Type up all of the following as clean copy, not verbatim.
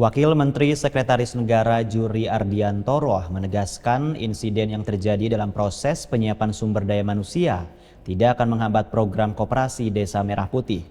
Wakil Menteri Sekretaris Negara Juri Ardiantoro menegaskan insiden yang terjadi dalam proses penyiapan sumber daya manusia tidak akan menghambat program Koperasi Desa Merah Putih.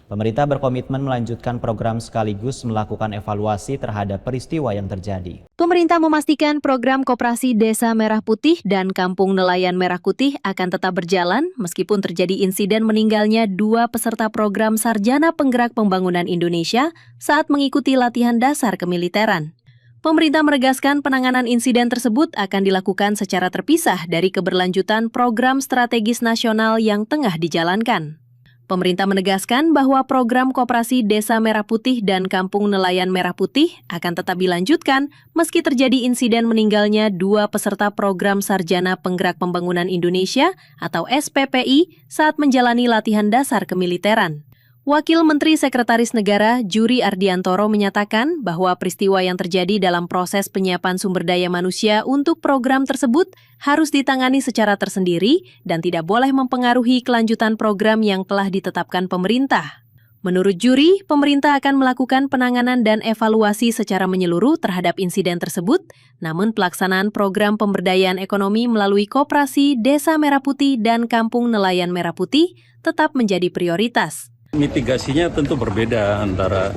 Pemerintah berkomitmen melanjutkan program sekaligus melakukan evaluasi terhadap peristiwa yang terjadi. Pemerintah memastikan program Koperasi Desa Merah Putih dan Kampung Nelayan Merah Putih akan tetap berjalan meskipun terjadi insiden meninggalnya 2 peserta program Sarjana Penggerak Pembangunan Indonesia saat mengikuti latihan dasar kemiliteran. Pemerintah menegaskan penanganan insiden tersebut akan dilakukan secara terpisah dari keberlanjutan program strategis nasional yang tengah dijalankan. Pemerintah menegaskan bahwa program Koperasi Desa Merah Putih dan Kampung Nelayan Merah Putih akan tetap dilanjutkan meski terjadi insiden meninggalnya 2 peserta program Sarjana Penggerak Pembangunan Indonesia atau SPPI saat menjalani latihan dasar kemiliteran. Wakil Menteri Sekretaris Negara Juri Ardiantoro menyatakan bahwa peristiwa yang terjadi dalam proses penyiapan sumber daya manusia untuk program tersebut harus ditangani secara tersendiri dan tidak boleh mempengaruhi kelanjutan program yang telah ditetapkan pemerintah. Menurut Juri, pemerintah akan melakukan penanganan dan evaluasi secara menyeluruh terhadap insiden tersebut, namun pelaksanaan program pemberdayaan ekonomi melalui Koperasi Desa Merah Putih dan Kampung Nelayan Merah Putih tetap menjadi prioritas. Mitigasinya tentu berbeda antara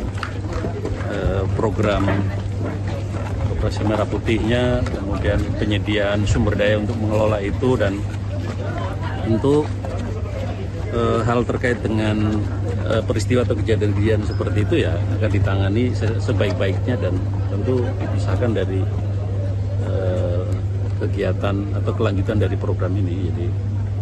program Koperasi Merah Putihnya, kemudian penyediaan sumber daya untuk mengelola itu, dan tentu hal terkait dengan peristiwa atau kejadian seperti itu ya akan ditangani sebaik-baiknya dan tentu dipisahkan dari kegiatan atau kelanjutan dari program ini. Jadi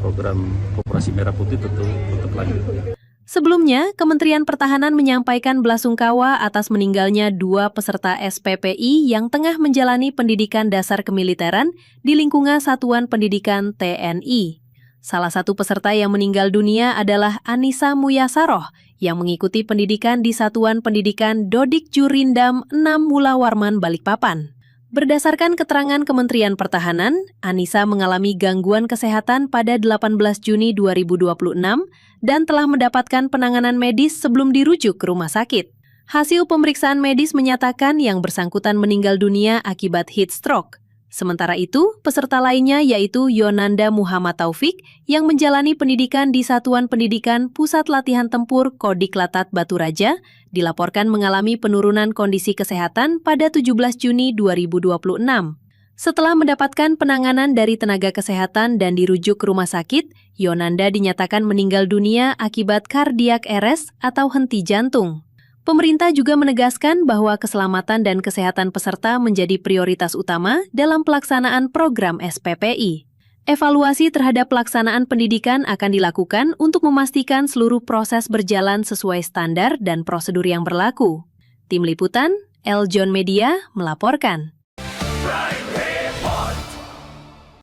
program Koperasi Merah Putih tetap lanjut. Sebelumnya, Kementerian Pertahanan menyampaikan belasungkawa atas meninggalnya 2 peserta SPPI yang tengah menjalani pendidikan dasar kemiliteran di lingkungan Satuan Pendidikan TNI. Salah satu peserta yang meninggal dunia adalah Anissa Muyasaroh yang mengikuti pendidikan di Satuan Pendidikan Dodik Jurindam 6 Mula Warman, Balikpapan. Berdasarkan keterangan Kementerian Pertahanan, Anissa mengalami gangguan kesehatan pada 18 Juni 2026 dan telah mendapatkan penanganan medis sebelum dirujuk ke rumah sakit. Hasil pemeriksaan medis menyatakan yang bersangkutan meninggal dunia akibat heat stroke. Sementara itu, peserta lainnya yaitu Yonanda Muhammad Taufik yang menjalani pendidikan di Satuan Pendidikan Pusat Latihan Tempur Kodik Latat Batu Raja dilaporkan mengalami penurunan kondisi kesehatan pada 17 Juni 2026. Setelah mendapatkan penanganan dari tenaga kesehatan dan dirujuk ke rumah sakit, Yonanda dinyatakan meninggal dunia akibat kardiak arrest atau henti jantung. Pemerintah juga menegaskan bahwa keselamatan dan kesehatan peserta menjadi prioritas utama dalam pelaksanaan program SPPI. Evaluasi terhadap pelaksanaan pendidikan akan dilakukan untuk memastikan seluruh proses berjalan sesuai standar dan prosedur yang berlaku. Tim Liputan, El John Media melaporkan.